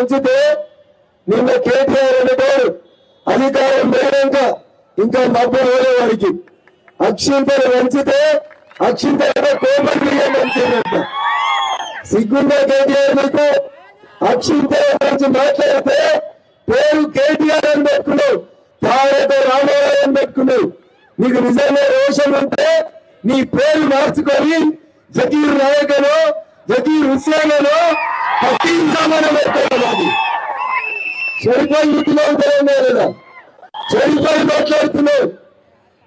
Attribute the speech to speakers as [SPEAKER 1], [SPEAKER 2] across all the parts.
[SPEAKER 1] ఉంచితే నిన్న కేటీఆర్ అనేవాడు అధికారం లేక ఇంకా మబ్బు వాడికి అక్షింతలు వంచితే అక్షింతల కోపం మంచిదంట. సిగ్గుందా కేటీఆర్ మీకు? అక్షింతల గురించి మాట్లాడితే పేరు కేటీఆర్ అని పెట్టుకున్నావు, తారక రామారావు అని పెట్టుకున్నావు. నీకు నిజంగా రోషన్ ఉంటే నీ పేరు మార్చుకొని జకీర్ నాయకలో జకీర్ హుస్సేనలో పెట్టుకోవాలి. చెడిపోయి ఇంటిలో తెలంగాణ చెడిపోయి మాట్లాడుతున్నావు.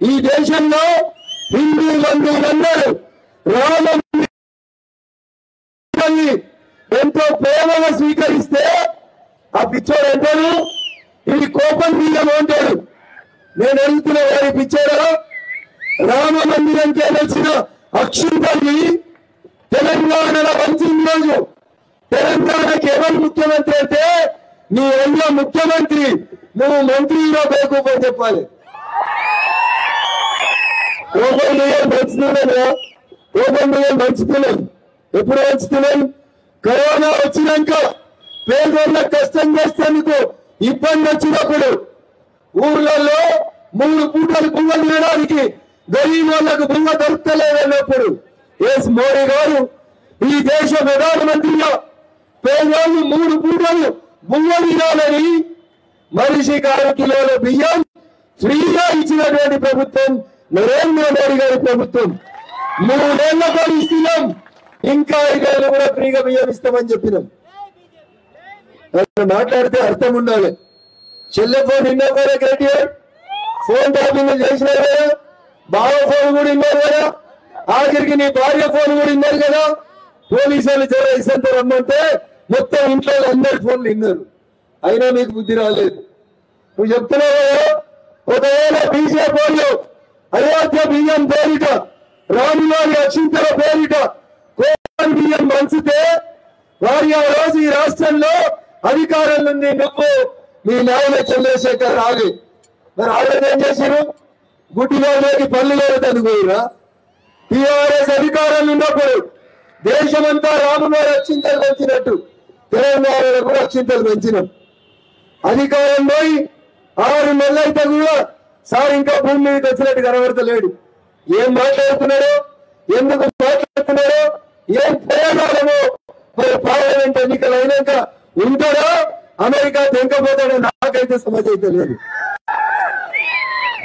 [SPEAKER 1] ఈ దేశంలో హిందూ బంధువులందరూ రామ ఎంతో ప్రేమగా స్వీకరిస్తే ఆ పిచ్చోడు అంటాడు ఇది కోపం తీయము అంటాడు. నేను అడుగుతున్న వారి పిచ్చోడా, రామ మందిరంకి వచ్చిన అక్షింతల్ని తెలంగాణలో వచ్చిన రోజు తెలంగాణకి ఎవరు ముఖ్యమంత్రి అంటే నీ అన్న ముఖ్యమంత్రి, నువ్వు మంత్రిలో పేరుకోమని చెప్పాలి. ఓపెన్ పంచుతున్నాం. ఎప్పుడు పంచుతున్నాం? కరోనా వచ్చినాక పేదోళ్ళ కష్టం చేసేందుకు ఇబ్బంది వచ్చినప్పుడు ఊర్లలో 3 పూటలు బువ్వ తినడానికి గరీబ్ వాళ్ళకు బువ్వ దొరకలేదన్నప్పుడు ఎస్ మోడీ గారు ఈ దేశ ప్రధానమంత్రిగా పేదోళ్ళు 3 పూటలు బువ్వ తినాలని మనిషికి 6 కిలోల బియ్యం ఫ్రీగా ఇచ్చినటువంటి ప్రభుత్వం నరేంద్ర మోడీ గారి ప్రభుత్వం. 3 ఏళ్ల పాటు ఇస్తున్నాం, ఇంకా 5 ఏళ్ళు కూడా ఫ్రీగా బియ్యం ఇస్తామని చెప్పినాం. మాట్లాడితే అర్థం ఉండాలి. చెల్లె ఫోన్ విన్నారు కదా కేటీఆర్, ఫోన్ ట్యాపింగ్ చేసినారు కదా, బావ ఫోన్ కూడా విన్నారు కదా, ఆఖరికి నీ భార్య ఫోన్ కూడా విన్నారు కదా. పోలీసులు జర ఇసంత రమ్మంటే మొత్తం ఇంట్లో అందరి ఫోన్లు విన్నారు, అయినా మీకు బుద్ధి రాలేదు. నువ్వు చెప్తున్నావు కదా, ఒకవేళ బీజేపీ వాళ్ళు అయోధ్య బియ్యం పేరిట రాములారి అక్షింతల పేరిట కోపం బియ్యం మంచితే వారి ఆ రోజు ఈ రాష్ట్రంలో అధికారం నుండి నువ్వు మీ నాయన చంద్రశేఖర్ రాలి మరి ఆవిడ ఏం చేశారు? గుడ్డిలోకి పల్లెలో తనుకోరా. టీఆర్ఎస్ అధికారంలో ఉన్నప్పుడు దేశమంతా రాములారి అక్షింతలు పెంచినట్టు తెలంగాణలో కూడా అక్షింతలు పెంచినాం. అధికారం పోయి 6 నెలలైతే కూడా సార్ ఇంకా భూమి మీదకి వచ్చినట్టు కనబడతలేడు. ఏం మాట్లాడుతున్నాడో, ఎందుకు మాట్లాడుతున్నాడో, ఏం ప్రయోజనమో మరి పార్లమెంట్ ఎన్నికలు అయినాక ఉంటాడో అమెరికా తెంకపోతాడో నాకైతే సమస్య అయితే లేదు.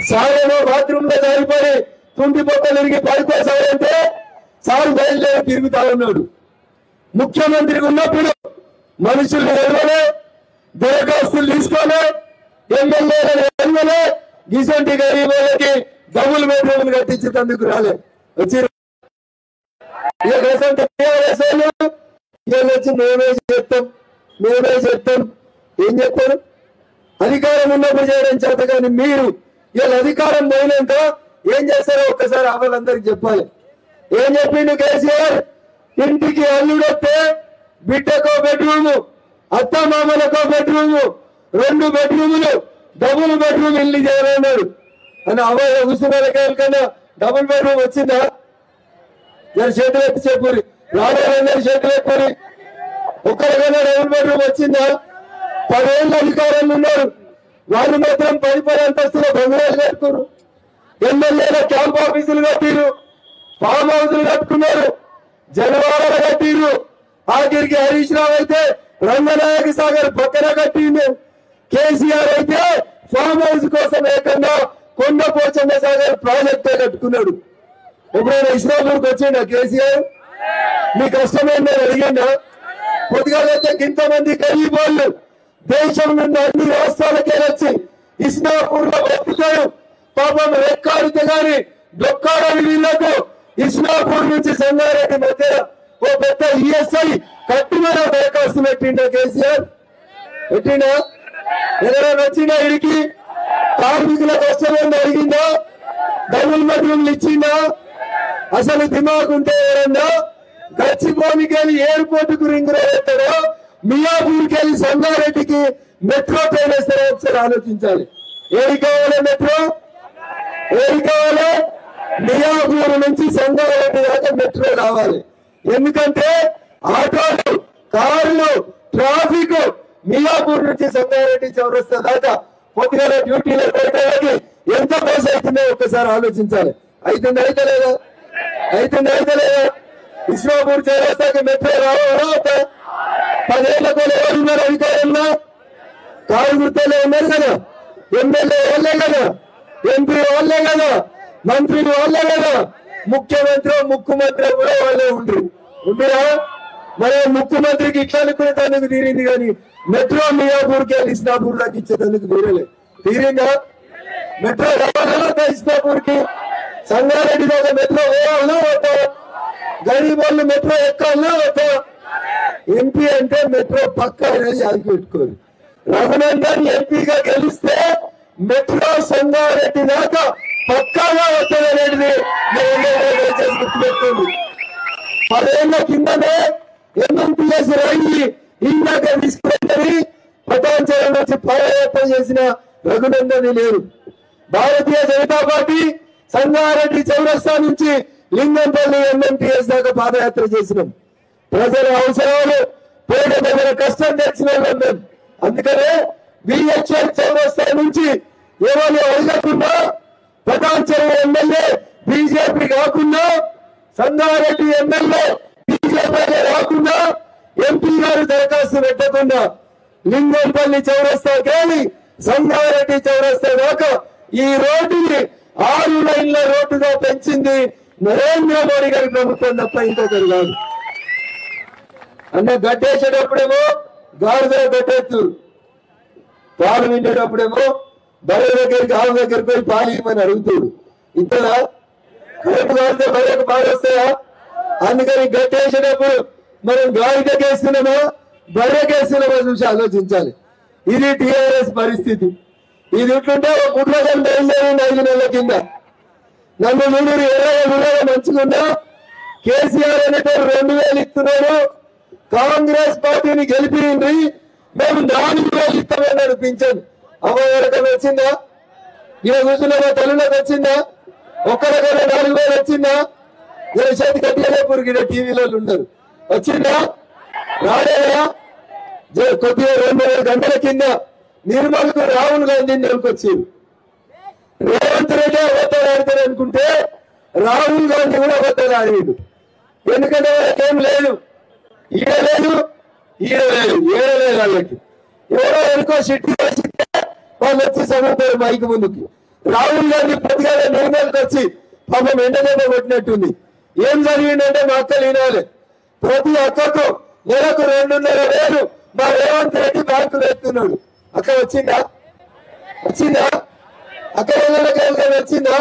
[SPEAKER 1] సారేమో బాత్రూమ్ లో జారిపోయి తుంటి పొక్కలు తిరిగి పడిపోసాడంటే సారు బయలుదేరి తిరుగుతా ఉన్నాడు. ముఖ్యమంత్రికి ఉన్నప్పుడు మనుషులు ఎడవలే, దరఖాస్తులు తీసుకోలే, ఎమ్మెల్యేలను ఎడవలే, గిసంటి గరీబులకి డబుల్ బెడ్రూమ్ కట్టించేందుకు రాలే. వచ్చి మేమే చెప్తాం ఏం చెప్తారు? అధికారం ఉన్నప్పుడు చేయడం చేత కానీ మీరు వీళ్ళ అధికారం పోయినాక ఏం చేస్తారో ఒక్కసారి వాళ్ళందరికి చెప్పాలి. ఏం చెప్పిండు కేసీఆర్? ఇంటికి అల్లుడొస్తే బిడ్డకో బెడ్రూము, అత్త మామలకో బెడ్రూము, 2 బెడ్రూములు డబుల్ బెడ్రూమ్ ఇల్లు చేయాలన్నాడు. అని అవ్వయ్య కూర్చున్న కన్నా డబుల్ బెడ్రూమ్ వచ్చిందా? నేను చేతులు ఎత్తి చెప్పురి, రాజారందరి చేతులు ఎత్తురి, ఒక్కరికైనా డబుల్ బెడ్రూమ్ వచ్చిందా? 10 ఏళ్ళు అధికారంలో ఉన్నారు, వాళ్ళు మాత్రం 10 అంతస్తుల బంగారాలు కట్టుకున్నారు, ఎమ్మెల్యేల క్యాంప్ ఆఫీసులు కట్టిరు, ఫామ్ హౌసులు కట్టుకున్నారు, జనవారాలు కట్టిరు. ఆఖరికి హరీష్ రావు అయితే రంగనాయక సాగర్ పక్కన కట్టిండు. కేసీఆర్ అయితే ఫామ్ హౌస్ కోసం ఏకంగా కొండ పోచమ్మ సాగర్ ప్రాజెక్టే కట్టుకున్నాడు. ఎప్పుడైనా ఇస్లాంపూర్కి వచ్చిండా కేసీఆర్? మీ కష్టమైందని అడిగిండా? పొద్దుగాలైతే ఇంతమంది గరీబ్ వాళ్ళు దేశం నుండి అన్ని రాష్ట్రాలకే వచ్చి ఇస్లాంపూర్ లో బతుకుతారు. పాపం రెక్కాడితే గాని డొక్కాడని వీళ్లకు ఇస్లాంపూర్ నుంచి సంగారెడ్డి మధ్య ఓ పెద్ద ఈఎస్ఐ కట్టుమన దరఖాస్తు పెట్టిండా కేసీఆర్? పెట్టిండా? ఎవరైనా వచ్చిందా? ఇడికి కార్మికుల కష్టమైంది అడిగిందా? డబుల్ బెడ్రూమ్లు ఇచ్చిందా? అసలు దిమాగ్ ఉంటే ఎవరన్నా గచ్చిపోనికి వెళ్ళి ఎయిర్పోర్ట్ కు రింగ్ రోడ్ ఎత్తాడో, మియాపూర్కి వెళ్ళి సంగారెడ్డికి మెట్రో ట్రైన్ వేస్తారో ఒకసారి ఆలోచించాలి. ఏది కావాలి మెట్రో? ఏది కావాలి? మియాపూర్ నుంచి సంగారెడ్డి దాకా మెట్రో రావాలి. ఎందుకంటే ఆటోలు, కార్లు, ట్రాఫిక్ మియాపూర్ నుంచి సంగారెడ్డి చౌరస్తా దాకా పొద్దుగాల డ్యూటీలో పెట్టడానికి ఎంత బస్ అవుతుందో ఒక్కసారి ఆలోచించాలి. అవుతుందా అయితే లేదా? ఇస్లాపూర్ చౌరస్తాకి మెట్రో రావా? 10 ఏళ్లకు ఎవరున్నారు అధికారంలో? కారు గుర్తలే ఉన్నారు కదా, ఎమ్మెల్యే వాళ్ళే కదా, ఎంపీ వాళ్ళే కదా, మంత్రులు వాళ్ళే కదా, ముఖ్యమంత్రి కూడా వాళ్ళే ఉండిరా. మరి ముఖ్యమంత్రికి ఇట్లా అనుకునే దానికి తీరింది కానీ మెట్రో మియాపూర్కి వెళ్ళి ఇస్లాపూర్ దాకా ఇచ్చేందుకు తీరిందా? మెట్రో రావాలన్నా ఇస్లాపూర్కి, సంగారెడ్డి దాకా మెట్రో పోవాలన్నా వద్దా? గరీబ్ వాళ్ళు మెట్రో ఎక్కాలన్నా వద్దా? ఎంపీ అంటే మెట్రో పక్క అనేది యాదికి పెట్టుకోరు. రఘునందన్ ఎంపీగా గెలిస్తే మెట్రో సంగారెడ్డి దాకా పక్కాగా వస్తుంది అనేది గుర్తుపెట్టుకోండి. 10 ఏళ్ల కిందనే ఎంఎంపీఎస్ రైలు ఇందాక తీసుకుని పటాంచలం నుంచి పాదయాత్ర చేసిన రఘునందన్ లేరు. భారతీయ జనతా పార్టీ సంగారెడ్డి చౌరస్తా నుంచి లింగంపల్లి ఎంఎంపీఎస్ దాకా పాదయాత్ర చేసినాం. ప్రజల అవసరాలు పేద ప్రజల కష్టం తెచ్చిన వాళ్ళం. అందుకనే బిహెచ్ఎల్ చౌరస్తా నుంచి ఎవరు అడగకుండా పటాంచలం ఎమ్మెల్యే బీజేపీ కాకుండా, సంగారెడ్డి ఎమ్మెల్యే బీజేపీ రాకుండా, ఎంపీ గారు దరఖాస్తు పెట్టకుండా లింగంపల్లి చౌరస్తా కానీ సంగారెడ్డి చౌరస్తా దాకా ఈ రోడ్డుని 6 లైన్ల రోడ్డుగా పెంచింది నరేంద్ర మోడీ గారి ప్రభుత్వం తప్ప ఇంకొకరు కాదు. అన్న గట్టేసేటప్పుడేమో గాడిదలు కట్టేస్తారు, పాలు వింటేటప్పుడేమో బర్రె దగ్గరికి ఆవు దగ్గరికి పోయి పాలు ఇవ్వమని అడుగుతాడు. ఇంతలా కరెంటు కాలితే బర్రెకు పాలు వస్తాయా? అందుకని గట్టేసేటప్పుడు మనం గాడిదకేస్తున్నామా బర్రెకేస్తున్నామా చూసి ఆలోచించాలి. ఇది టిఆర్ఎస్ పరిస్థితి. ఇది ఇట్లుంటే ఒక కుట్రగా బయలుదేరింది 5 నెలల కింద. నన్ను నూనె ఎర్రగా మంచుకున్నా కేసీఆర్ అనేటప్పుడు 2000 ఇస్తున్నాడు. కాంగ్రెస్ పార్టీని గెలిపింది, మేము 4000 ఇస్తామని నడిపించాను. అమ్మగారికన్నా వచ్చిందా? ఇలా కూర్చున్న మా తల్లిలోకి వచ్చిందా? ఒక్కరికైనా 4000 వచ్చిందా? చేతి గట్టిగానే పురిగిన టీవీలో ఉండరు. వచ్చిందా? రాలేదా? కొద్దిగా 2 గంటల కింద నిర్మల్కు రాహుల్ గాంధీని నెలకొచ్చింది. రేవంత్ రెడ్డి అబద్ధాలు ఆడతాడు అనుకుంటే రాహుల్ గాంధీ కూడా అబద్ధాలు ఆడాడు. ఎందుకంటే వాళ్ళకేం లేదు, ఈడలేదు వాళ్ళకి. ఎవరో అనుకో సిట్టి వాళ్ళు వచ్చి సమర్పారు మైకి ముందుకి. రాహుల్ గాంధీ పొద్దుగా నిర్మల్కి వచ్చి పాపం ఎండదెబ్బ కొట్టినట్టుంది. ఏం జరిగిందంటే మా అక్కలు వినాలి. ప్రతి అక్కకు నెలకు 2,500 మా రేవంత్ రెడ్డి బ్యాంకులు ఎత్తున్నాడు. అక్క వచ్చిందా? అక్క వచ్చిందా?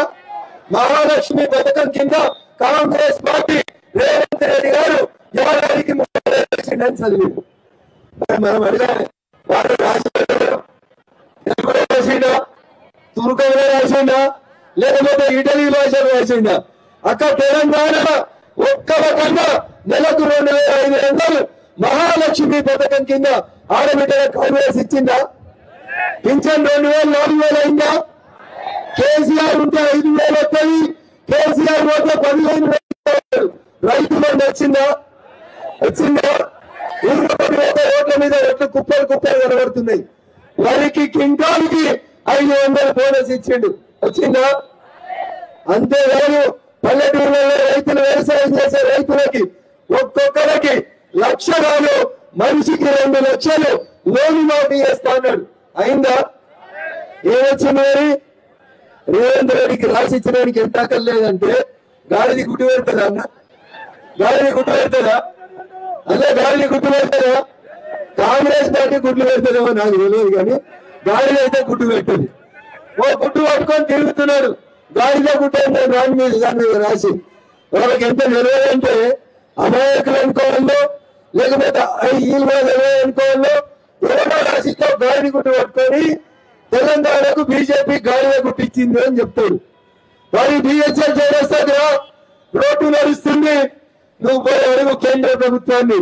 [SPEAKER 1] మహాలక్ష్మి పథకం కింద కాంగ్రెస్ పార్టీ రేవంత్ రెడ్డి గారు ఏడాదికి 30,000 అని చదివారు. మనం అడగాలి, వాడు రాసిండా, తుర్కంలో రాసిండా, లేకపోతే ఇటలీ భాషలో రాసిండా? అక్క తెలంగాణ ఒక్క రకంగా నెలకు 2,500 మహాలక్ష్మి పథకం కింద ఆడబిడ్డల కాంగ్రెస్ ఇచ్చిందా? పింఛన్ 2,000 4,000 అయిందా? కేసీఆర్ ఉంటే 5,000 వస్తుంది. కేసీఆర్ ఓట్ల 15,000 రైతు బంధు వచ్చిందా? 20 ఓట్ల మీద ఎట్లు కుప్పలు కనబడుతున్నాయి. వారికి కింటాలకి 500 బోనస్ ఇచ్చిండు. వచ్చిందా? అంతేకాదు పల్లెటూళ్ళలో రైతులు వ్యవసాయం చేసే రైతులకి ఒక్కొక్కరికి 1,00,000 మనిషికి 2 లక్షలు లోన్ మాఫీ చేస్తా అన్నాడు. అయిందా? ఏమొచ్చింది? మరి రేవంత్ రెడ్డికి రాసి ఇచ్చడానికి ఎంత అక్కర్లేదంటే గాడిది గుట్టు పెడతాడా అన్న? గాడిది గుట్టు పెడతాడా? కాంగ్రెస్ పార్టీ గుడ్లు పెడతాడేమో నాకు తెలియదు, కానీ గాడిద అయితే గుట్టు పెట్టదు. ఓ గుట్టు పట్టుకొని తిరుగుతున్నాడు. గాడిద గుట్టు అంటే దాని మీద రాసి వాళ్ళకి ఎంత తెలియదంటే అమాయకులు అనుకోవాలో లేకపోతే వీళ్ళు కూడా తెలియదు అనుకోవాలో ఎవరో రాసితో గాడిద గుట్టు పట్టుకొని తెలంగాణకు బీజేపీ గాడిద గుట్టిచ్చింది అని చెప్తాడు. మరి బిహెచ్ఎల్ చౌరస్తాగా రోడ్డు నడుస్తుంది, నువ్వు పోయి అడుగు కేంద్ర ప్రభుత్వాన్ని.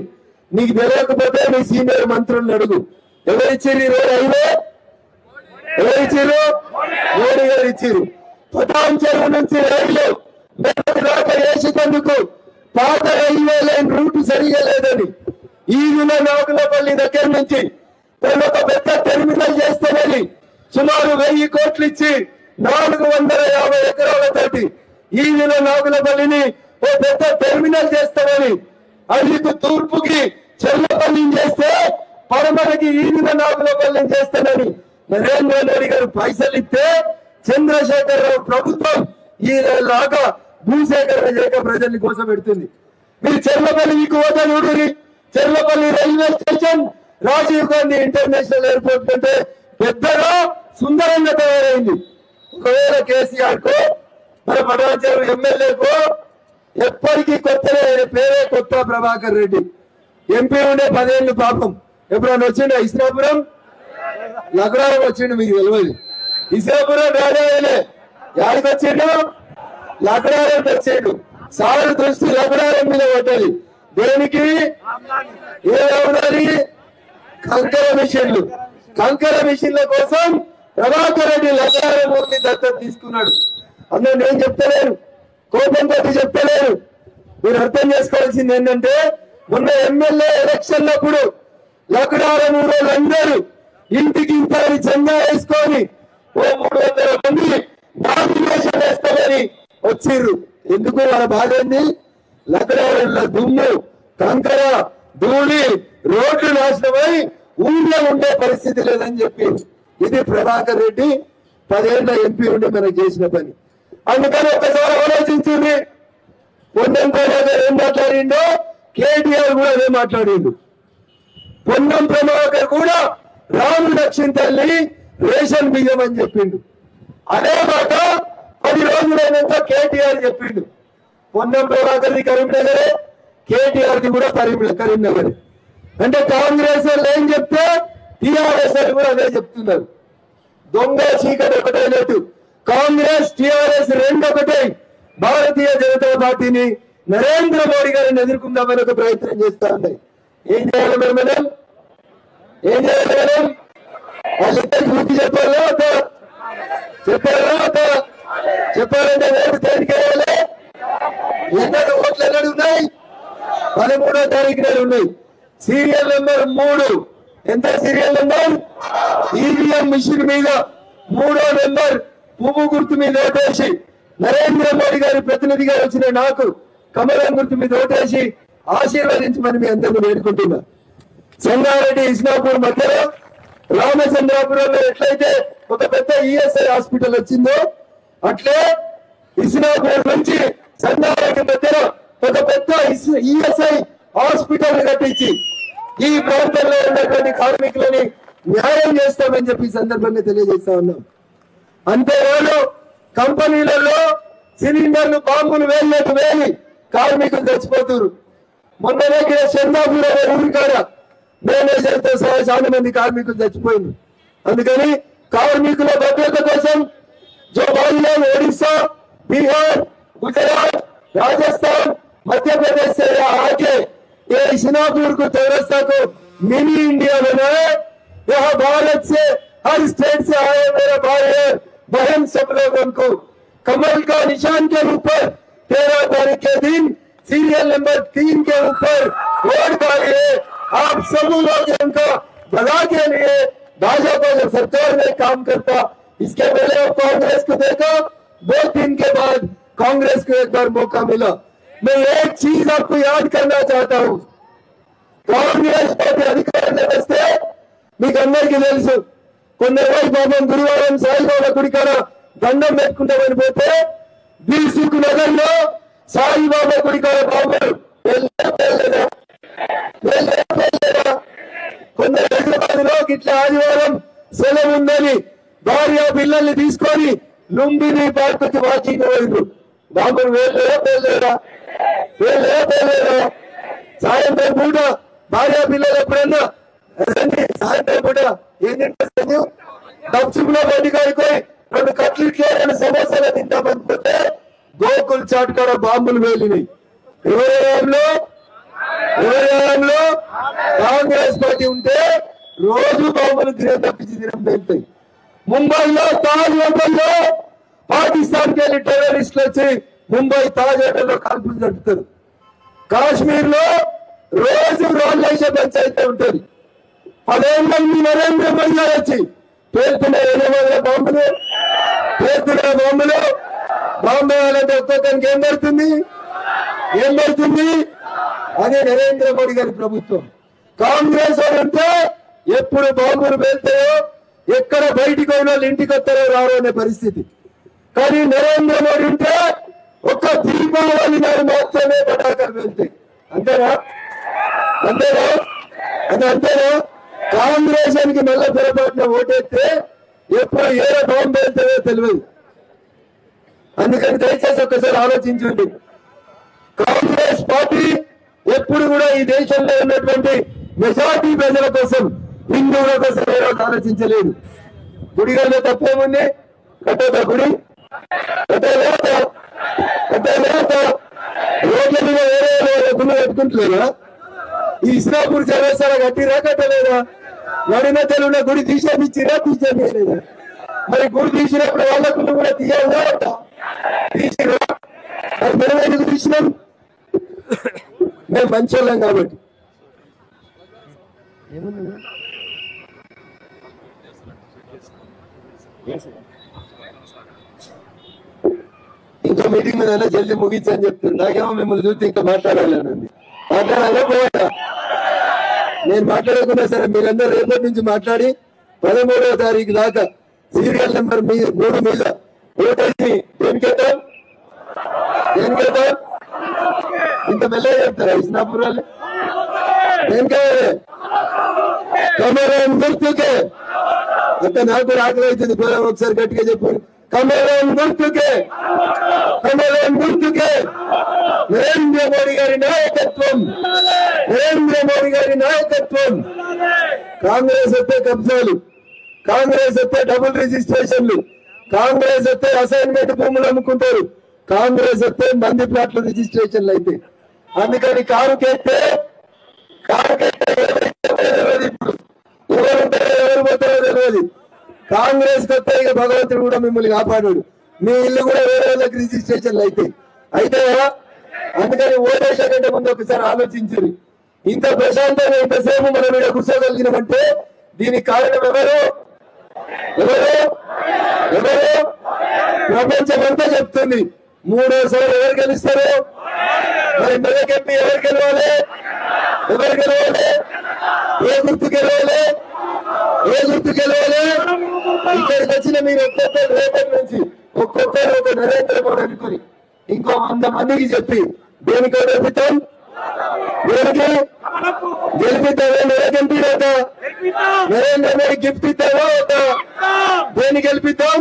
[SPEAKER 1] నీకు తెలియకపోతే నీ సీనియర్ మంత్రులను అడుగు. ఎవరిచ్చిర్రు ఈ రోడ్ హైవే? ఎవరిచ్చిర్రు? మోడీ గారు ఇచ్చిర్రు. పటాంచెరు నుంచి రైలు దాకా వేసేందుకు పాత రైల్వే లైన్ రూట్ సరిగా లేదని ఈదుల నాగులపల్లి దగ్గర నుంచి వాళ్ళు ఒక పెద్ద టెర్మినల్ చేస్తామని సుమారు 1000 కోట్లు ఇచ్చి 450 ఎకరాలతోటి ఈదిన నాగులపల్లిని ఓ పెద్ద టెర్మినల్ చేస్తామని, అల్లికు తూర్పుకి చెల్లపల్లిని చేస్తే పడమరకి ఈదిన నాగులపల్లిని చేస్తానని నరేంద్ర మోడీ గారు పైసలు ఇస్తే చంద్రశేఖరరావు ప్రభుత్వం ఈలాగా భూసేకరణ చేయక ప్రజల్ని కోసం పెడుతుంది. మీరు చెర్లపల్లి మీకు ఓటా చూడరి, Cherlapalli railway station Rajiv Gandhi international airport కంటే పెద్దగా సుందరంగా తయారైంది. ఒకవేళ కేసీఆర్ కు మన పటాచారు ఎమ్మెల్యేకు ఎప్పటికీ కొత్తనే, పేరే కొత్త ప్రభాకర్ రెడ్డి. ఎంపీ ఉండే 10 ఏళ్ళు పాపం ఎప్పుడన్నా వచ్చిండ ఇస్రాపురం లగ్రారం వచ్చిండు, మీకు తెలియదు. ఇస్రాపురం రాజాలే యాడికి వచ్చిండు, లగ్రారం వచ్చిండు. సారు దృష్టి లగ్రారం మీద పడ్డది. దేనికి ఏమవుతుంది? కంకర మిషన్ల కోసం ప్రభాకర్ రెడ్డి లగ్రారం ఊరిని దత్తత తీసుకున్నాడు. అందులో నేను చెప్తలేను, కోపం కొట్టి చెప్తలేను. మీరు అర్థం చేసుకోవాల్సింది ఏంటంటే మొన్న ఎమ్మెల్యే ఎలక్షన్లప్పుడు లగ్రారం ఊరోళ్ళందరూ ఇంటికి ఇంత చందా వేసుకొని ఓ 300 మంది నామినేషన్ వేస్తామని వచ్చిర్రు. ఎందుకు? వాళ్ళ బాధ ఏంది? లగ్రారంలో దుమ్ము, కంకర, ధూళి, రోడ్లు నాశనమై ఊళ్ళో ఉండే పరిస్థితి లేదని చెప్పి ఇది ప్రభాకర్ రెడ్డి 10 ఏళ్ల ఎంపీ ఉండి మనకు చేసిన పని. అందుకని ఒకసారి ఆలోచించింది. పొన్నం ప్రభాకర్ ఏం మాట్లాడిండో కేటీఆర్ కూడా అదే మాట్లాడిండు. పొన్నం ప్రభాకర్ కూడా రాము దక్షిణ తల్లి రేషన్ బియ్యం అని చెప్పిండు. అదే మాట 10 రోజులైనాక కేటీఆర్ చెప్పిండు. పొన్నం ప్రభాకర్ది కరీంనగరే, కేటీఆర్ ది కూడా కరీంనగరే. అంటే కాంగ్రెస్ వాళ్ళు ఏం చెప్తే టీఆర్ఎస్ వాళ్ళు కూడా అదే చెప్తున్నారు. దొంగ చీకటి ఒకటైనట్టు కాంగ్రెస్ టీఆర్ఎస్ రెండు ఒకటే. భారతీయ జనతా పార్టీని నరేంద్ర మోడీ గారిని ఎదుర్కొందామని ఒక ప్రయత్నం చేస్తా ఉన్నాయి. ఏం చేయాలి మనం? ఏం చేయాలి మనం? వాళ్ళిద్దరికి బుద్ధి చెప్పాలా? చెప్పాలంటే ఓటు తేలికేయాలి. ఎన్నడు ఓట్లు ఎన్నడు ఉన్నాయి? 13వ తారీఖు నాడు ఉన్నాయి. Serial number 3. ఎంత సీరియల్ నెంబర్? ఈవీఎం మిషన్ మీద 3వ నెంబర్ పువ్వు గుర్తు మీద ఓటేసి నరేంద్ర మోడీ గారి ప్రతినిధిగా వచ్చిన నాకు కమలం గుర్తు మీద ఓటేసి ఆశీర్వదించమని మీ అందరినీ వేడుకుంటున్నా. సంగారెడ్డి ఇస్నాపూర్ మధ్యలో రామచంద్రాపురంలో ఎట్లయితే ఒక పెద్ద ఈఎస్ఐ హాస్పిటల్ వచ్చిందో అట్లే ఇస్నాపూర్ నుంచి సంగారెడ్డి మధ్యలో ఒక పెద్ద ఈఎస్ఐ హాస్పిటల్ కట్టించి ఈ ప్రాంతంలో ఉన్నటువంటి కార్మికులని న్యాయం చేస్తామని చెప్పి సందర్భంగా తెలియజేస్తా ఉన్నాం. అంతేకాదు కంపెనీలలో సిలిండర్లు బాంబులు వేలి కార్మికులు చచ్చిపోతున్నారు. మొన్ననే చందాపూర్ ఊరికాడ మేనేజర్తో సహా చాలా మంది కార్మికులు చచ్చిపోయింది. అందుకని కార్మికుల భద్రత కోసం జోబాలిలో ఒడిశా, बिहार, गुजरात, राजस्थान, मध्य प्रदेश से आके ये इस्नापुर को चौरस्ता को मिनी इंडिया बनाए। यहाँ भारत से हर स्टेट से आए मेरे भाई बहन सब लोगों को कमल का निशान के ऊपर 13 तारीख के दिन सीरियल नंबर 3 के ऊपर वोट डालिए। आप सब लोग उनका भला के लिए भाजपा जो सरकार में काम करता, इसके पहले आप कांग्रेस को देखो, 2 दिन के बाद कांग्रेस को एक बार मौका मिला। मैं एक चीज आपको याद करना चाहता हूं, कांग्रेस पार्टी अधिकार वस्ते మీకు అందరికీ తెలుసు కొందరు పాపం గురువారం సాయిబాబా గుడికాడ దండం పెట్టుకుంటామని పోతే దిల్సుఖ్ నగర్ లో సాయిబాబా గుడికాడ బాబులు కొందరు హైదరాబాద్ లో ఇట్లా ఆదివారం సెలవు ఉందని భార్య పిల్లల్ని తీసుకొని లుంబిని పార్కుకి వాకింగ్ పోయిండ్రు. బాబులు వేళ్ళేరా సాయంత్రం పూట భార్య పిల్లలు ఎప్పుడన్నా సాయంత్రం పూట ఏం తింటారు? దక్షిణలో బయటికి అయిపోయి 2 కట్లెట్లు సమోసాలు తింటామనుకుంటే గోకుల్ చాట్ కాడ బాంబులు వేలినాయి. ఎవరి హయాంలో కాంగ్రెస్ పార్టీ ఉంటే రోజు బాంబులు తినం తప్పించి తినం వెళ్తాయి. ముంబైలో తాజ్ హోటల్లో పాకిస్తాన్ కి వెళ్ళి టెర్రరిస్టులు వచ్చి ముంబై తాజ్ హోటల్లో కాల్పులు జరుపుతారు. కాశ్మీర్ లో రోజు రోడ్లు వేసే పంచాయతీ ఉంటుంది. 10 మంది నరేంద్ర మోడీ గారు వచ్చి పేర్కొన్న బాంబులు బాంబు వేయాలంటే ఒక్కొక్కరికి ఏం పడుతుంది అదే నరేంద్ర మోడీ గారి ప్రభుత్వం. కాంగ్రెస్ అంటే ఎప్పుడు బాంబులు పేల్తాయో ఎక్కడ బయటికి పోయిన వాళ్ళు ఇంటికి వస్తారో రారో అనే పరిస్థితి. కానీ నరేంద్ర మోడీ ఉంటే ఒక్క దీపావళి నాడు మాత్రమే పటాకాలు వెళ్తాయి. అంతేనా? కాంగ్రెస్ కి మళ్ళా పొరపాటున ఓటేస్తే ఎప్పుడు ఏదో బాంబు వెళ్తాయో తెలియదు. అందుకని దయచేసి ఒక్కసారి ఆలోచించండి. కాంగ్రెస్ పార్టీ ఎప్పుడు కూడా ఈ దేశంలో ఉన్నటువంటి మెజార్టీ ప్రజల కోసం, హిందువుల కోసం ఏ రోజు ఆలోచించలేదు. గుడిగల్లో తప్పేముంది? కట్టేదా గుడి? రోడ్ల మీద వేరే గుళ్ళు పెట్టుకుంటలేదా? ఈ ఇస్లాపూర్ చౌరస్తారా కట్టిరా కట్టలేదా? నడిన తెలుగున గుడి తీసేమిచ్చిరా తీసేయలేదా? మరి గుడి తీసినప్పుడు వాళ్ళ గుళ్ళు కూడా తీయాలా? తీసిరా? మరి మేము ఎందుకు తీసినాం? మేము మంచోళ్ళం కాబట్టి. ఇంకో మీటింగ్ మీద జల్దీ ముగించని చెప్తుంది. నాకేమో మిమ్మల్ని చూస్తే ఇంకా మాట్లాడాలనండి. మాట్లాడాలా పోయా? నేను మాట్లాడకుండా సరే మీరందరూ రేపటి నుంచి మాట్లాడి 13వ తారీఖు దాకా సీరియల్ నెంబర్ 3 మీద ఓటేసి దేనికేద్దాం ఇంత మెల్లగా చెప్తారా? ఇస్నాపూర్ వాళ్ళు ఏం కావాలి? కమలం గుర్తుకే. అంటే నాకు కూడా ఆకలి అవుతుంది. పోరాం ఒకసారి గట్టిగా చెప్పు. కమలం గుర్తుకే నరేంద్ర మోడీ గారి నాయకత్వం. కాంగ్రెస్ వస్తే కబ్జాలు, కాంగ్రెస్ వస్తే డబుల్ రిజిస్ట్రేషన్లు, కాంగ్రెస్ వస్తే అసైన్మెంట్ భూములు అమ్ముకుంటారు, కాంగ్రెస్ వస్తే మంది ప్లాట్ల రిజిస్ట్రేషన్లు అయితే. అందుకని కారు కేస్తే ఎవరు పోతారో తెలియదు. కాంగ్రెస్ కొత్త ఇక భగవంతుడు కూడా మిమ్మల్ని కాపాడాడు. మీ ఇల్లు కూడా వేరే వాళ్ళకి రిజిస్ట్రేషన్లు అయితే అందుకని ఓటేసే కంటే ముందు ఒకసారి ఆలోచించారు. ఇంత ప్రశాంతంగా ఇంతసేపు మనం ఇక్కడ కూర్చోగలిగినామంటే దీనికి కారణం ఎవరు? ప్రపంచమంతా చెప్తుంది. 3వసారి ఎవరు గెలుస్తారు? మరి మెదకెప్పి ఎవరు గెలవాలి? ఏ గుర్తు గెలవాలి? ఇక్కడికి వచ్చిన మీరు ఒక్కొక్కరు రేపటి నుంచి ఒక్కొక్కరు ఒక నరేంద్ర మోడీ అనుకుని ఇంకో 100 మందికి చెప్పి దేనికి గెలుపుతాం? గెలిపిద్దాం. నరేంద్ర మోడీ గిఫ్ట్ ఇద్దామా? దేనికి గెలిపిద్దాం?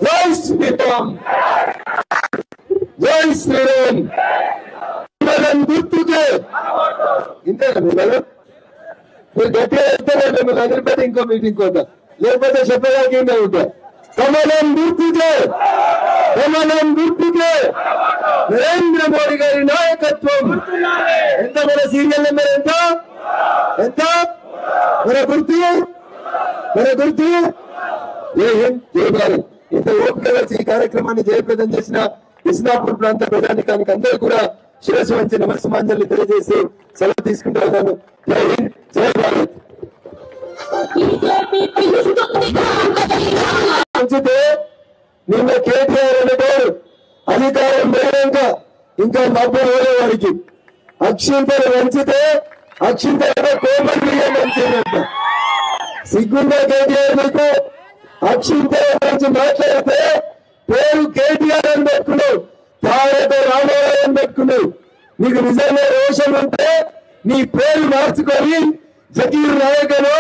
[SPEAKER 1] జై శ్రీరామ్. గుర్తుకే. ఇంతేనా మీరు గట్టిగా చెప్తారా? మిమ్మల్ని అందరిపై ఇంకో మీటింగ్ కోద్దాం, లేకపోతే చెప్పడానికి ఉంటా. కమలం గుర్తుకే నరేంద్ర మోడీ గారి నాయకత్వం. ఎంత మన సీరియల్ నెంబర్? ఎంత మన గుర్తు? ఇంత ఓపిక వచ్చి ఈ కార్యక్రమాన్ని జయప్రదం చేసిన ఇస్లాపూర్ ప్రాంత ప్రజానికానికి అందరూ కూడా శిరస్సు వంచి నమస్సమాంజలి తెలియజేసి సెలవు తీసుకుంటున్నాను. జై హింద్, జై భారత్. నిన్న కేటీఆర్ అనేవాడు అధికారం పోయినాక ఇంకా మబ్బు వాడికి అక్షింతలు వంచితే అక్షింతలు కోపం మంచిదంట. సిగ్గుందా కేటీఆర్ మీకు? అక్షింతల గురించి మాట్లాడితే పేరు కేటీఆర్ అని పెట్టుకున్నావు, తారక రామారావు అని పెట్టుకున్నావు. నీకు నిజంగా రోషం ఉంటే నీ పేరు మార్చుకొని జకీర్ నాయకనో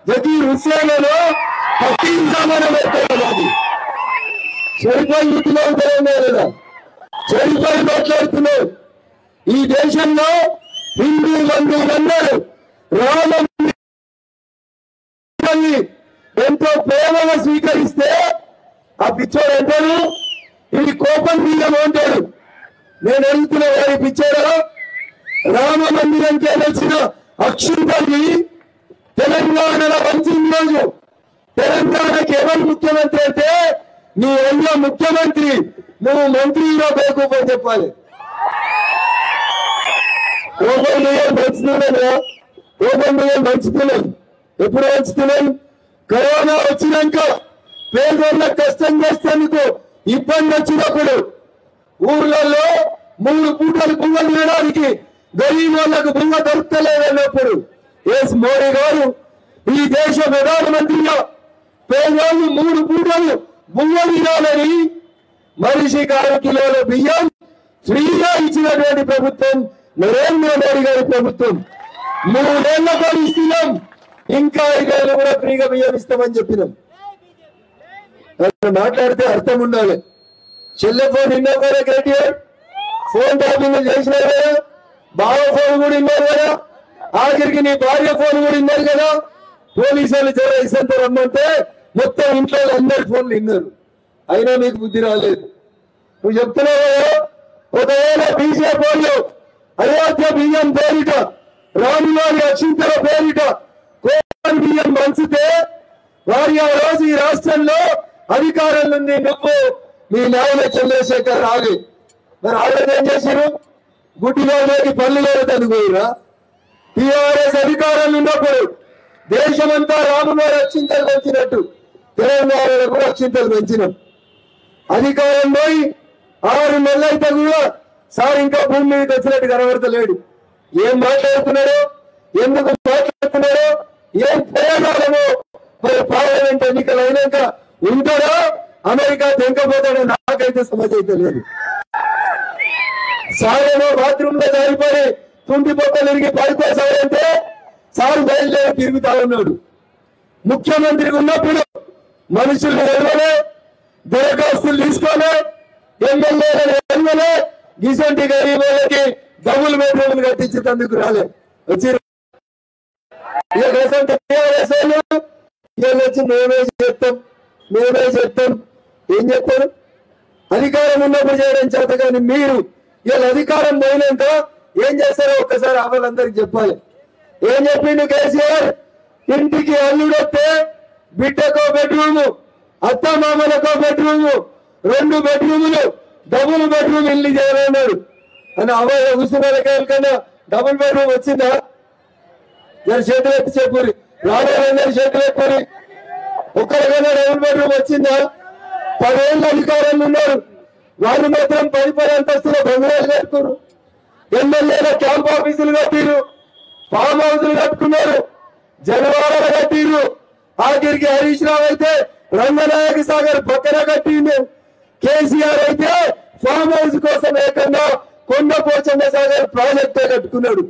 [SPEAKER 1] జకీర్ హుస్సేనో పట్టించామని పెట్టుకోవాలి. చెడిపోయి ఇంటిలో లేదా? చెడిపోయి మాట్లాడుతున్నావు. ఈ దేశంలో హిందూ బంధువులందరూ రామని ఎంతో ప్రేమగా స్వీకరిస్తే ఆ పిచ్చోడు అంటాడు ఇది కోపం తీయము అంటాడు. నేను అడుగుతున్న వారి పిచ్చోడు రామ మందిరంకి వచ్చిన అక్షుంపల్లి తెలంగాణలో వంచిన రోజు తెలంగాణకి ఎవరు ముఖ్యమంత్రి అంటే నీ ఒళ్ళో ముఖ్యమంత్రి, నువ్వు మంత్రిలో బేకూపని చెప్పాలి. కోపం మంచిదా? ఓపెన్ బియ్యం పంచుతున్నాం. ఎప్పుడు పంచుతున్నాం? కరోనా వచ్చినాక పేదోళ్ళకు కష్టం చేసేందుకు ఇబ్బంది వచ్చినప్పుడు ఊర్లలో 3 పూటలు బువ్వ తినడానికి గరీబ్ వాళ్ళకు బువ్వ దొరకలేదన్నప్పుడు ఎస్ మోడీ గారు ఈ దేశ ప్రధానమంత్రిగా పేదోళ్ళు 3 పూటలు బువ్వ తినాలని మనిషికి 6 కిలోల బియ్యం ఫ్రీగా ఇచ్చినటువంటి ప్రభుత్వం నరేంద్ర మోడీ గారి ప్రభుత్వం. 3 ఏళ్ల పాటు ఇస్తున్నాం, ఇంకా 5 ఏళ్ళు కూడా ఫ్రీగా బియ్యం ఇస్తామని చెప్పినాం. మాట్లాడితే అర్థం ఉండాలి. చెల్లె ఫోన్ ఇన్నారు కదా కేటీఆర్, ఫోన్ ట్యాపింగ్ చేసినారు కదా, బావ ఫోన్ కూడా ఇన్నారు కదా, ఆఖరికి నీ భార్య ఫోన్ కూడా ఇన్నారు కదా. పోలీసులు ఇసంత రమ్మంటే మొత్తం ఇంట్లో అందరి ఫోన్లు ఇన్నారు, అయినా నీకు బుద్ధి రాలేదు. నువ్వు చెప్తున్నావు కదా, ఒకవేళ బీజేపీ అయోధ్య బియ్యం పేరిట రాములారి అక్షింతల పేరిట కోటి బియ్యం పంచితే వారి ఆ రోజు ఈ రాష్ట్రంలో అధికారం ఉంది. నువ్వు మీ నాయన చంద్రశేఖర్ రాలి మరి ఆవిడ ఏం చేశారు? గుడ్డిలోకి పనులు తనుకోయిరా. టీఆర్ఎస్ అధికారంలో ఉన్నప్పుడు దేశమంతా రాములారి అక్షింతలు పెంచినట్టు తెలంగాణలో కూడా అక్షింతలు పెంచినాం. అధికారం పోయి 6 నెలలైతే కూడా సార్ ఇంకా భూమి మీదకి వచ్చినట్టు కనబడతలేడు. ఏం మాట్లాడుతున్నాడో, ఎందుకు మాట్లాడుతున్నాడో, ఏం ప్రయోగాలమో మరి పార్లమెంట్ ఎన్నికలు అయినాక ఉంటాడో అమెరికా తెంకపోతాడో నాకైతే సమస్య అయితే లేదు. సారేమో బాత్రూమ్ లో జారిపోయి తుంటి పొక్కలు ఇరిగి పడిపోసాడంటే సారు బయలుదేరి తిరుగుతా ఉన్నాడు. ముఖ్యమంత్రికి ఉన్నప్పుడు మనుషులు ఎడవలే, దరఖాస్తులు తీసుకోలే, ఎమ్మెల్యేలను ఎడవలే, గిసంటి గరీబులకి డబుల్ బెడ్రూమ్లు కట్టించేందుకు రాలే. వచ్చి మేమే చెప్తాం. ఏం చెప్తారు? అధికారం ఉన్నప్పుడు చేయడం చేత కానీ మీరు ఇలా అధికారం పోయినాక ఏం చేస్తారో ఒక్కసారి వాళ్ళందరికి చెప్పాలి. ఏం చెప్పిండు కేసీఆర్? ఇంటికి అల్లుడొస్తే బిడ్డకో బెడ్రూము, అత్త మామలకో బెడ్రూము, 2 బెడ్రూములు, డబుల్ బెడ్రూమ్ ఇల్లు చేయాలన్నాడు. అని అవయ కూర్చున్న డబుల్ బెడ్రూమ్ వచ్చిందా? చేతులు ఎత్తి చెప్పురి, రాలేదని చేతులు ఎత్తురి. ఒక్కరికైనా డబుల్ బెడ్రూమ్ వచ్చిందా? 10 ఏళ్ళ అధికారంలో ఉన్నారు, వాళ్ళు మాత్రం 10 అంతస్తుల బంగారాలు కట్టుకున్నారు. ఎమ్మెల్యేల క్యాంప్ ఆఫీసులు కట్టిరు, ఫామ్ హౌసులు కట్టుకున్నారు, జనవాడలు కట్టిరు. ఆఖరికి హరీష్ రావు అయితే రంగనాయక సాగర్ పక్కన కట్టిండు. కేసీఆర్ అయితే ఫామ్ హౌస్ కోసం ఏకంగా కొండపోచమ్మ సాగర్ ప్రాజెక్టే కట్టుకున్నాడు.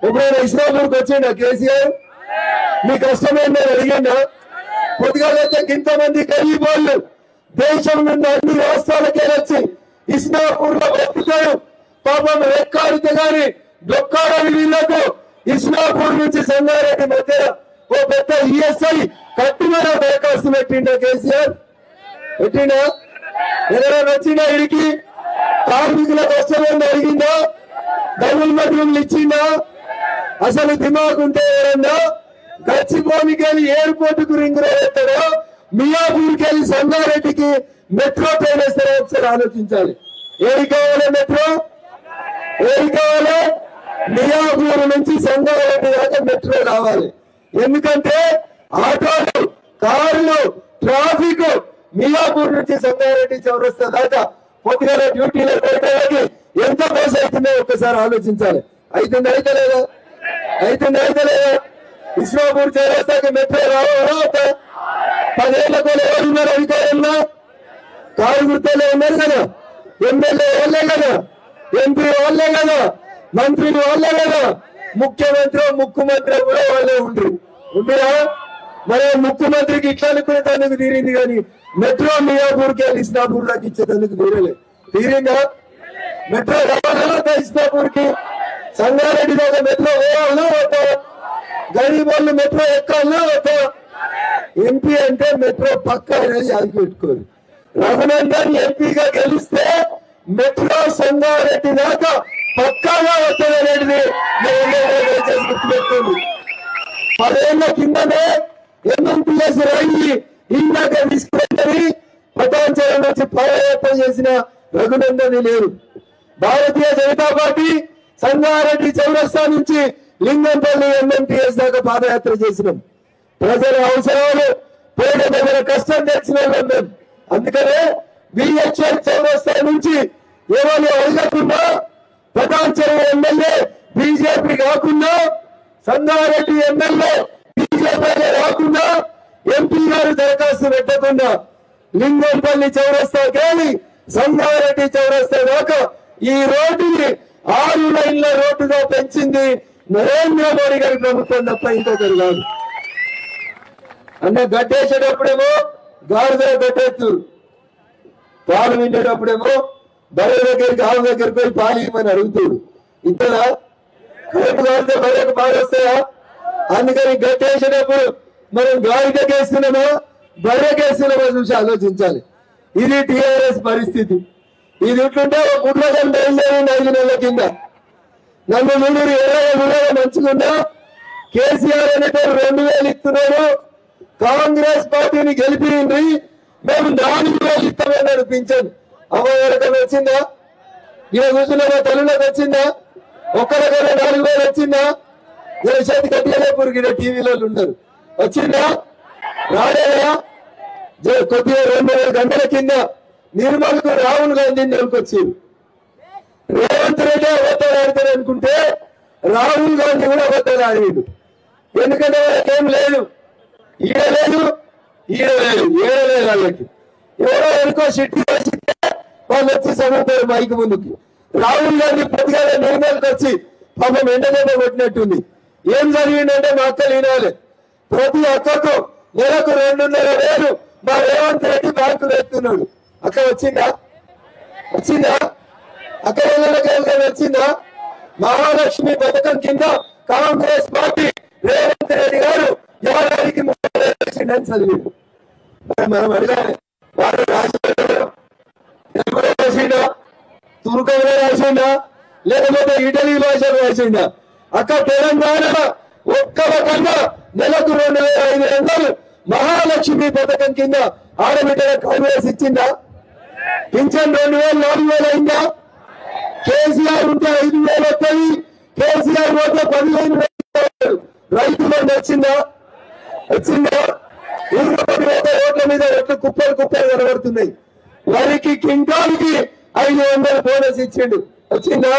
[SPEAKER 1] ఎప్పుడైనా ఇస్లాంపూర్కి వచ్చిండా కేసీఆర్? మీ కష్టమైందని అడిగిందా? పొద్దుగాలైతే ఇంతమంది గరీబ్ వాళ్ళు దేశం నుండి అన్ని రాష్ట్రాలకే వచ్చి ఇస్లాంపూర్ లో బతుకుతారు. పాపం రెక్కాడితే గాని డొక్కాడని వీళ్లకు ఇస్లాంపూర్ నుంచి సంగారెడ్డి మధ్య ఓ పెద్ద ఈఎస్ఐ కట్టుమని దరఖాస్తు పెట్టిండా కేసీఆర్? పెట్టిండా? ఎవరైనా వచ్చిందా? ఇడికి కార్మికుల కష్టమైంది అడిగిందా? డబుల్ బెడ్రూమ్లు ఇచ్చిందా? అసలు దిమాగ్ ఉంటే ఎవరన్నా గచ్చిపోనికి వెళ్ళి ఎయిర్పోర్ట్ కు రింగ్ రోడ్ వేస్తాడో, మియాపూర్కి వెళ్ళి సంగారెడ్డికి మెట్రో ట్రైన్ వేస్తారో ఒకసారి ఆలోచించాలి. ఏది కావాలి మెట్రో? ఏది కావాలి? మియాపూర్ నుంచి సంగారెడ్డి దాకా మెట్రో రావాలి. ఎందుకంటే ఆటోలు, కార్లు, ట్రాఫిక్ మియాపూర్ నుంచి సంగారెడ్డి చౌరస్తా దాకా పొద్దుగల డ్యూటీలో పెట్టడానికి ఎంత బస్ అవుతుందో ఒక్కసారి ఆలోచించాలి. అవుతుంది అయితే లేదా? అవుతుంది అయితే లేదా? ఇస్లాంపూర్ చౌరస్తాకి మెట్రో రావా? 10 ఏళ్లకు ఎవరున్నారు అధికారంలో? కారు గుర్తలే ఉన్నారు కదా, ఎమ్మెల్యే వాళ్ళే కదా, ఎంపీ వాళ్ళే కదా, మంత్రులు వాళ్ళే కదా, ముఖ్యమంత్రి కూడా వాళ్ళే ఉండిరా. మరి ముఖ్యమంత్రికి ఇట్లా అనుకునే తనకు తీరింది కానీ మెట్రో మియాపూర్కి వెళ్ళి ఇస్లాంపూర్ దాకా ఇచ్చేందుకు తీరిందా? మెట్రో రావాలన్నా ఇస్లాంపూర్కి, సంగారెడ్డి దాకా మెట్రో వేయాలన్నా వద్దా? గరీబ్ వాళ్ళు మెట్రో ఎక్కాలన్నా వద్దా? ఎంపీ అంటే మెట్రో పక్క అనేది అది పెట్టుకోరు. రఘునందన్ ఎంపీగా గెలిస్తే మెట్రో సంగారెడ్డి దాకా పక్కాగా వస్తుంది అనేది గుర్తుపెట్టింది. 10 ఏళ్ల కిందనే ఎంఎంపీఎస్ రైలు ఇందాక తీసుకుని పటాంచలం నుంచి పాదయాత్ర చేసిన రఘునందన్ లేరు. భారతీయ జనతా పార్టీ సంగారెడ్డి చౌరస్తా నుంచి లింగంపల్లి ఎంఎంటీఎస్ దాకా పాదయాత్ర చేసినాం. ప్రజల అవసరాలు పేద ప్రజల కష్టం తెలిసిన వాళ్ళం. అందుకనే బిహెచ్ఎల్ చౌరస్తా నుంచి ఎవరు అడగకుండా పటాన్చెరు ఎమ్మెల్యే బీజేపీ కాకుండా, సంగారెడ్డి ఎమ్మెల్యే బీజేపీ రాకుండా, ఎంపీ గారు దరఖాస్తు పెట్టకుండా లింగంపల్లి చౌరస్తాకెళ్ళి సంగారెడ్డి చౌరస్తా దాకా ఈ రోడ్డుని 6 లైన్ల రోడ్డుగా పెంచింది నరేంద్ర మోడీ గారి ప్రభుత్వం తప్ప ఇంకొకరు కాదు. అంటే గట్టేసేటప్పుడేమో గాడిద గట్టేస్తారు, పాలు వింటేటప్పుడేమో బర్రె దగ్గరికి ఆవు దగ్గరికి పోయి పాలు ఇవ్వమని అడుగుతాడు. ఇంతలా కరెంటు కాడితే బర్రెకు పాలు వస్తాయా? అందుకని గట్టేసేటప్పుడు మనం గాడిదకేస్తున్నామా బర్రెకేస్తున్నామా చూసి ఆలోచించాలి. ఇది టిఆర్ఎస్ పరిస్థితి. ఇది ఇట్లుంటే ఒక కుటుంబం బయలుదేరింది 5 నెలల కింద. నన్ను నూనూరు 20 మంచుకున్నా కేసీఆర్ అనేటప్పుడు 2000 ఇస్తున్నాడు. కాంగ్రెస్ పార్టీని గెలిపింది, మేము 4000 ఇస్తామని అనిపించాను. అమ్మగారికన్నా వచ్చిందా? ఇలా కూర్చున్న మా తల్లులకు వచ్చిందా? ఒక్కరికైనా 4000 వచ్చిందా? చేతి కట్టిగా పురిగిన టీవీలలో ఉండరు. వచ్చిందా? రాలేదా? కొద్దిగా 2 గంటల కింద నిర్మల్కు రాహుల్ గాంధీని నెలకొచ్చారు. రేవంత్ రెడ్డి అబద్ధాలు ఆడతారు అనుకుంటే రాహుల్ గాంధీ కూడా అబద్ధాలు ఆడాడు. ఎందుకంటే వాళ్ళకేం లేదు, ఈడలేదు ఈడలేదు ఏడలేదు. వాళ్ళకి ఎవరో ఎనుకో సిట్టి వచ్చితే వాళ్ళు వచ్చి సమర్పారు మైక్ ముందుకి. రాహుల్ గాంధీ పొద్దుగాల నిర్మల్కి వచ్చి పాపం ఎండదెబ్బ కొట్టినట్టుంది. ఏం జరిగిందంటే మా అక్కలు వినాలి. ప్రతి అక్కకు నెలకు 2,500 మా రేవంత్ రెడ్డి బ్యాంకు వేస్తున్నాడు. అక్క వచ్చిందా? వచ్చిందా? అక్క వచ్చిందా? మహాలక్ష్మి పథకం కింద కాంగ్రెస్ పార్టీ రేవంత్ రెడ్డి గారు ఏడాదికి 30,000 అని చదివాడు. మనం అడగాలి, వారు రాసిండా, తుర్కలో రాసిండా, లేకపోతే ఇటలీ భాషలో రాసిండా? అక్క తెలంగాణ ఒక్క రకంగా నెలకు 2,500 మహాలక్ష్మి పథకం కింద ఆడబిడ్డల కాంగ్రెస్ ఇచ్చిందా? పింఛన్ 2,000 4,000 అయిందా? కేసీఆర్ ఉంటే 5,000 వస్తుంది, కేసీఆర్ పోతే 15,000. రైతు బంధు వచ్చిందా? వచ్చిందా? రోడ్ల మీద ఎట్లు కుప్పలు కుప్పలు కనబడుతున్నాయి. వరికి కింటానికి 500 బోనస్ ఇచ్చిండు. వచ్చిందా?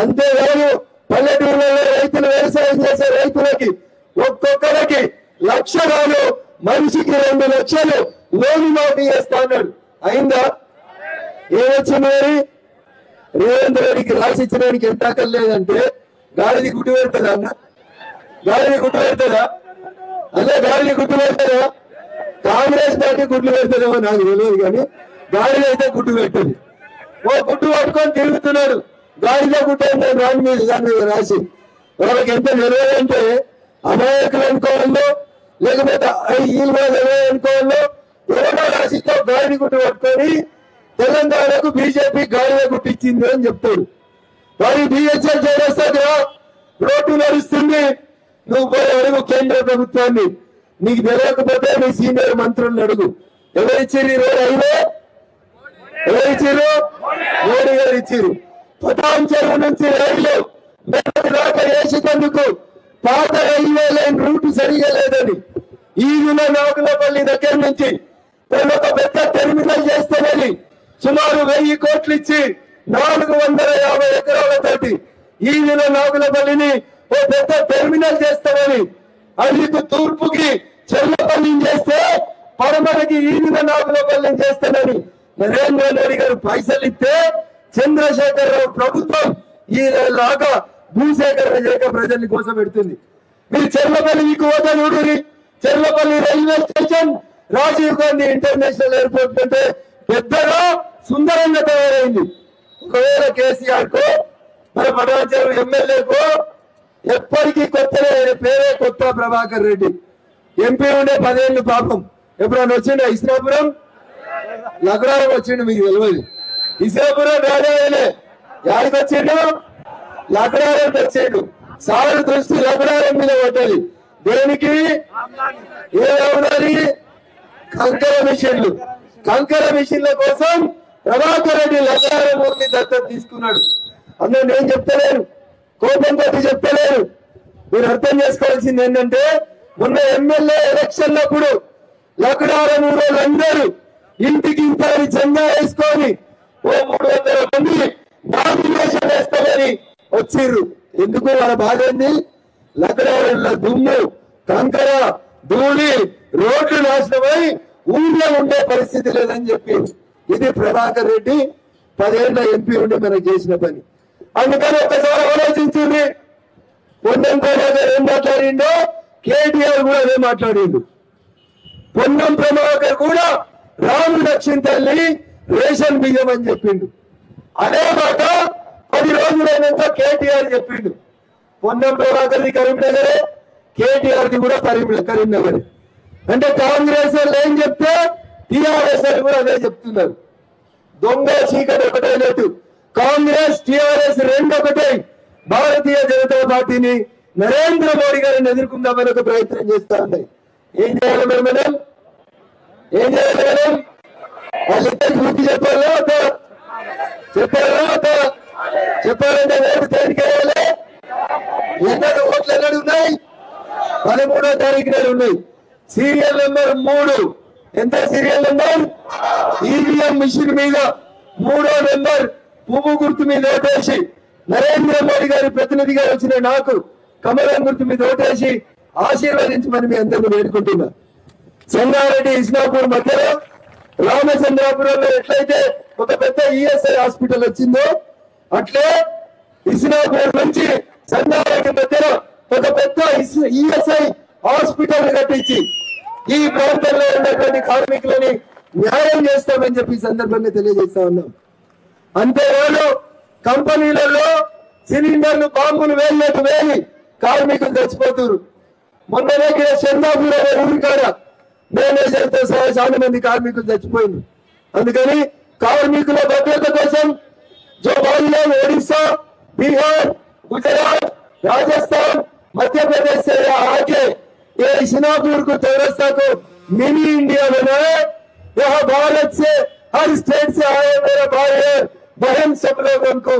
[SPEAKER 1] అంతేకాదు పల్లెటూళ్ళలో రైతులు వ్యవసాయం చేసే రైతులకి ఒక్కొక్కరికి 1,00,000 మనిషికి 2 లక్షలు లోను మాఫీ చేస్తా అన్నాడు. అయిందా? ఏమొచ్చింది మరి? రేవంత్ రెడ్డికి రాసిచ్చడానికి ఎంత అక్కర్లేదంటే గాడిది గుట్టు పెడతారా అన్న? గాడిది గుట్టు పెడతారా? అదే గాడిది గుట్టు పెడతారా? కాంగ్రెస్ పార్టీ గుడ్లు పెడతారేమో నాకు తెలియదు, కానీ గాడిద అయితే గుట్టు పెట్టదు. ఓ గుట్టు పట్టుకొని తిరుగుతున్నాడు. గాడిద గుట్టు అంటే దాని మీద రాసి వాళ్ళకి ఎంత నిలవేదంటే అమాయకులు అనుకోవాలో లేకపోతే వీళ్ళు కూడా నిలవే అనుకోవాలో ఎవరో రాసితో గాడిద గుట్టు పట్టుకొని తెలంగాణకు బీజేపీ గాడిద గుట్టిచ్చింది అని చెప్తాడు. మరి బిహెచ్ఎల్ చేస్తారా? రోడ్డు నడుస్తుంది, నువ్వు పోయి అడుగు కేంద్ర ప్రభుత్వాన్ని. నీకు తెలియకపోతే నీ సీనియర్ మంత్రులను అడుగు. ఎవరిచ్చిర్రు రోడ్ హైవే? ఎవరిచ్చిర్రు? మోడీ గారు ఇచ్చిర్రు. పటాన్చెరు నుంచి రైలు దాకా వేసేందుకు పాత రైల్వే లైన్ రూట్ సరిగా లేదని ఈదుల నాగులపల్లి దగ్గర నుంచి ఒక పెద్ద టెర్మినల్ చేస్తానని సుమారు 1000 కోట్లు ఇచ్చి 450 ఎకరాలతోటి ఈదుల నాగులపల్లిని ఓ పెద్ద టెర్మినల్ చేస్తామని, అడిగి తూర్పుకి చెర్లపల్లిని చేస్తే పడమరకి ఈదుల నాగులపల్లిని చేస్తానని నరేంద్ర మోడీ గారు పైసలు ఇస్తే చంద్రశేఖరరావు ప్రభుత్వం ఈ లాగా భూసేకరణ చేయక ప్రజల్ని కోసం పెడుతుంది. మీరు చెర్లపల్లి మీకు హోదా చూడండి. Cherlapalli railway station Rajiv Gandhi international airport అంటే పెద్దగా సుందరంగా తయారైంది. ఒకవేళ కేసీఆర్ కు మన పటాన్చెరు ఎమ్మెల్యేకు ఎప్పటికీ కొత్తనే, ఆయన పేరే కొత్త ప్రభాకర్ రెడ్డి. ఎంపీ ఉండే 10 ఏళ్ళు పాపం. ఎప్పుడన్నా వచ్చిండు ఇస్లాపురం? లగ్రారం వచ్చిండు, మీకు తెలియదు. ఇస్లాపురం రాజాయలే యాడికి వచ్చిండు? లగ్రారం వచ్చాడు. సారు దృష్టి లగ్రారం మీద పడ్డది. దేనికి? ఏ అవునాలి? కంకర మిషన్లు. కంకర మిషన్ల కోసం ప్రభాకర్ రెడ్డి లగ్రారం ఊరిని దత్తత తీసుకున్నాడు. అందులో నేను చెప్తలేను, కోపంతో చెప్తలేరు. మీరు అర్థం చేసుకోవాల్సింది ఏంటంటే మొన్న ఎమ్మెల్యే ఎలక్షన్లప్పుడు లకడారం ఊరోళ్ళందరూ ఇంటికి ఇంతని జెండా వేసుకొని ఓ 300 మంది నామినేషన్ వేస్తామని వచ్చిర్రు. ఎందుకు వాళ్ళ బాధ ఏంది? లకడారంలో దుమ్ము కంకర ధూళి రోడ్లు నాశనమై ఊళ్ళో ఉండే పరిస్థితి లేదని చెప్పి ఇది ప్రభాకర్ రెడ్డి 10 ఏళ్ల ఎంపీ ఉండి మనకు చేసిన పని. అందుకని ఒకసారి ఆలోచించింది. పొన్నం ప్రభాకర్ ఏం మాట్లాడిండో కేటీఆర్ కూడా అదే మాట్లాడిండు. పొన్నం ప్రభాకర్ కూడా రాము దక్షిణ తల్లి రేషన్ బియ్యం అని చెప్పిండు. అదే మాట 10 రోజులైనాక కేటీఆర్ చెప్పిండు. పొన్నం ప్రభాకర్ది కరీంనగరే, కేటీఆర్ది కూడా కరీంనగరే. అంటే కాంగ్రెస్ వాళ్ళు ఏం చెప్తే టీఆర్ఎస్ వాళ్ళు కూడా అదే చెప్తున్నారు. దొంగ చీకటి ఒకటైనట్టు కాంగ్రెస్ టీఆర్ఎస్ రెండు ఒకటే. భారతీయ జనతా పార్టీని నరేంద్ర మోడీ గారిని ఎదుర్కొందామని ఒక ప్రయత్నం చేస్తా ఉన్నాయి. ఏం చేయాలి మనం? ఏం చేయాలి మనం? వాళ్ళిద్దరికి బుద్ధి చెప్పాలా? చెప్పాలంటే ఓటు దేనికేయాలి? ఎన్నడు ఓట్లు ఎన్నడు ఉన్నాయి? 13వ తారీఖు నాడు ఉన్నాయి. Serial number 3. ఎంత సీరియల్ నెంబర్? ఈవీఎం మిషన్ మీద 3వ నెంబర్ పువ్వు గుర్తు మీద ఓటేసి నరేంద్ర మోడీ గారి ప్రతినిధిగా వచ్చిన నాకు కమలం గుర్తు మీద ఓటేసి ఆశీర్వదించమని మీ అందరినీ వేడుకుంటున్నా. సంగారెడ్డి ఇస్నాపూర్ మధ్యలో రామచంద్రాపురంలో ఎట్లయితే ఒక పెద్ద ఈఎస్ఐ హాస్పిటల్ వచ్చిందో అట్లే ఇస్నాపూర్ నుంచి సంగారెడ్డి మధ్యలో ఒక పెద్ద ఈఎస్ఐ హాస్పిటల్ కట్టించి ఈ ప్రాంతంలో ఉన్నటువంటి కార్మికులని న్యాయం చేస్తామని చెప్పి సందర్భంగా తెలియజేస్తా ఉన్నాం. అంతేకాదు కంపెనీలలో సిలిండర్లు బాంబులు వేలి కార్మికులు చచ్చిపోతున్నారు. మొన్ననే చందాపూర్ అనే ఊరి కాడ మేనేజర్తో సహా చాలా మంది కార్మికులు చచ్చిపోయింది. అందుకని కార్మికుల భద్రత కోసం జోబాలియా, ఒడిశా, बिहार, गुजरात, राजस्थान, मध्य प्रदेश से आके ये इस्नापुर को चौरस्ता को मिनी इंडिया बनाए। यहाँ भारत से हर स्टेट से आए मेरे भाई बहन सब लोगों को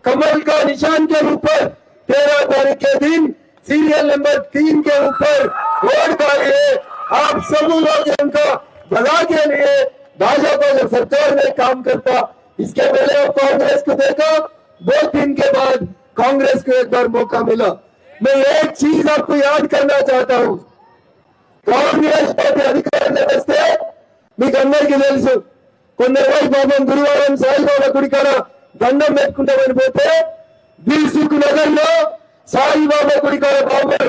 [SPEAKER 1] कमल का निशान के ऊपर 13 तारीख के दिन सीरियल नंबर 3 के ऊपर वोट डालिए। आप सब लोग इनका भला के लिए भाजपा जो सरकार में काम करता, इसके पहले कांग्रेस को देखा, 2 दिन के बाद कांग्रेस को एक बार मौका मिला। मैं एक चीज आपको याद करना चाहता हूं, कांग्रेस पार्टी अधिकार वस्ते మీకు అందరికీ తెలుసు. కొందరు పాపం గురువారం సాయిబాబా గుడికాడ దండం పెట్టుకుంటామని పోతే దిల్సుఖ్ నగర్ లో సాయిబాబా గుడికాడ బాంబులు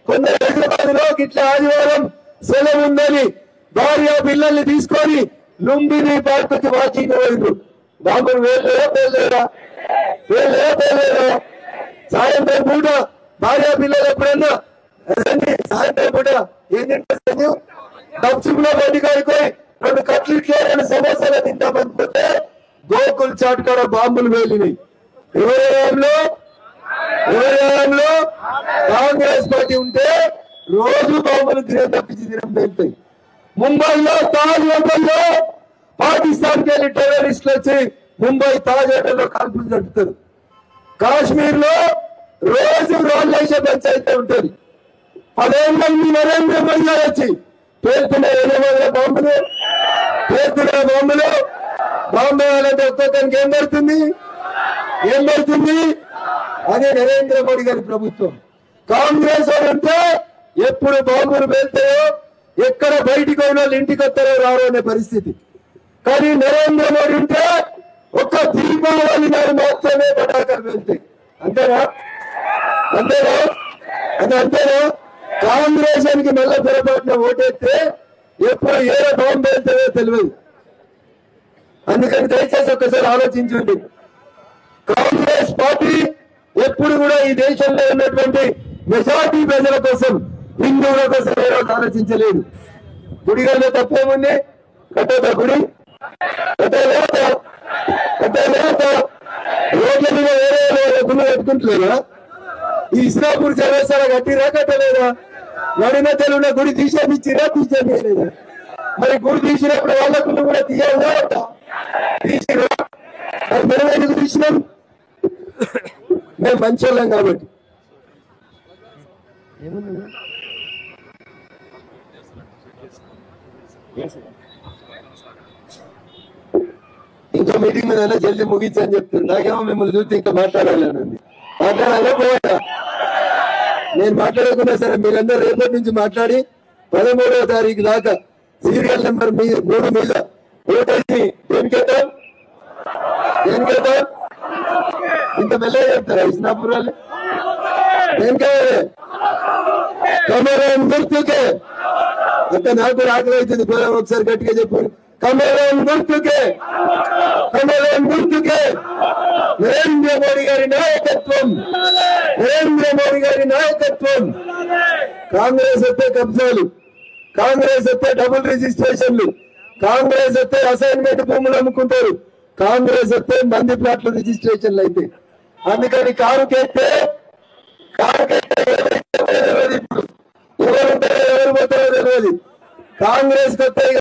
[SPEAKER 1] కొందరు హైదరాబాద్ లో ఇట్లా ఆదివారం సెలవు ఉందని భార్య పిల్లల్ని తీసుకొని లుంబిని పార్కుకి వాకింగ్ పోయిండ్రు. బాంబులు వేలేరా సాయంత్రం పూట భార్య పిల్లలు ఎప్పుడన్నా సాయంత్రం పూట ఏం తింటారు? డబ్సులో బండి కాడిపోయి 2 కట్లెట్లు 2 సమోసాలు తింటామనుకుంటే గోకుల్ చాట్ కాడ బాంబులు వేలినాయి. ఎవరి హయాంలో కాంగ్రెస్ పార్టీ ఉంటే రోజు బాంబులు తప్పించి తినం వెళ్తాయి. ముంబైలో తాజ్ హోటల్లో పాకిస్తాన్ కి వెళ్ళి టెర్రరిస్టులు వచ్చి ముంబై తాజ్ హోటల్లో కాల్పులు జరుపుతారు. కాశ్మీర్ లో రోజు రాళ్ళేసే పంచాయతీ ఉంటుంది. 10 ఏళ్ళ నరేంద్ర మోదీ గారు వచ్చి పేర్కొన్న బాంబులు బాంబు వేయాలంటే ఒక్కొక్కరికి ఏం పడుతుంది? అదే నరేంద్ర మోడీ గారి ప్రభుత్వం. కాంగ్రెస్ అంటే ఎప్పుడు బాంబులు పేల్తాయో, ఎక్కడ బయటికి పోయిన వాళ్ళు ఇంటికి వస్తారో రారో అనే పరిస్థితి. కానీ నరేంద్ర మోడీ ఉంటే ఒక్క దీపావళి నాడు మాత్రమే పటాకాలు వెళ్తాయి. అంతేనా? కాంగ్రెస్ కి మళ్ళా పొరపాటున ఓటేస్తే ఎప్పుడు ఏ బాంబు వెళ్తాయో తెలియదు. అందుకని దయచేసి ఒక్కసారి ఆలోచించండి. కాంగ్రెస్ పార్టీ ఎప్పుడు కూడా ఈ దేశంలో ఉన్నటువంటి మెజార్టీ ప్రజల కోసం, హిందువుల కోసం ఆలోచించలేదు. గుడిగల్లో తప్పేముంది? కట్టేదా గుడి? రోడ్ల మీద వేరే గుళ్ళు పెట్టుకుంటలేదా? ఈ ఇస్లాపూర్ చౌరస్తారా కట్టిరా కట్టలేదా? నడిన తెలుగున గుడి తీసేపిచ్చిరా తీసేయలేదా? మరి గుడి తీసినప్పుడు వాళ్ళ గుళ్ళు కూడా తీయాలా? తీసిరా? అది మేము ఎందుకు తీసినాం? మేము మంచి వాళ్ళం కాబట్టి. ఇంకా మీటింగ్ మీద జల్దీ ముగించని చెప్తుంది. నాకేమో మిమ్మల్ని చూస్తే ఇంకా మాట్లాడాలనండి. మాట్లాడాలే పోయా నేను మాట్లాడకుండా సరే మీరందరూ రేపటి నుంచి మాట్లాడి 13వ తారీఖు దాకా సీరియల్ నెంబర్ 3 మీద ఓటేసి దేనికేద్దాం ఇంత మెల్లగా చెప్తారా ఇస్నాపురాలు? దేనికే కమరం గుర్తుకే అంటే నాకు కూడా ఆకలి అవుతుంది. పోయాం ఒకసారి గట్టిగా చెప్పు. కమరం గుర్తుకే నరేంద్ర మోడీ గారి నాయకత్వం, నరేంద్ర మోడీ గారి నాయకత్వం. కాంగ్రెస్ వస్తే కబ్జాలు, కాంగ్రెస్ వస్తే డబుల్ రిజిస్ట్రేషన్లు, కాంగ్రెస్ వస్తే అసైన్మెంట్ భూములు అమ్ముకుంటారు, కాంగ్రెస్ వస్తే మంది ప్లాట్ల రిజిస్ట్రేషన్లు అయితే. అందుకని కారుకెత్తే ఇప్పుడు ఎవరు పోతారో తెలియదు. కాంగ్రెస్ కొత్త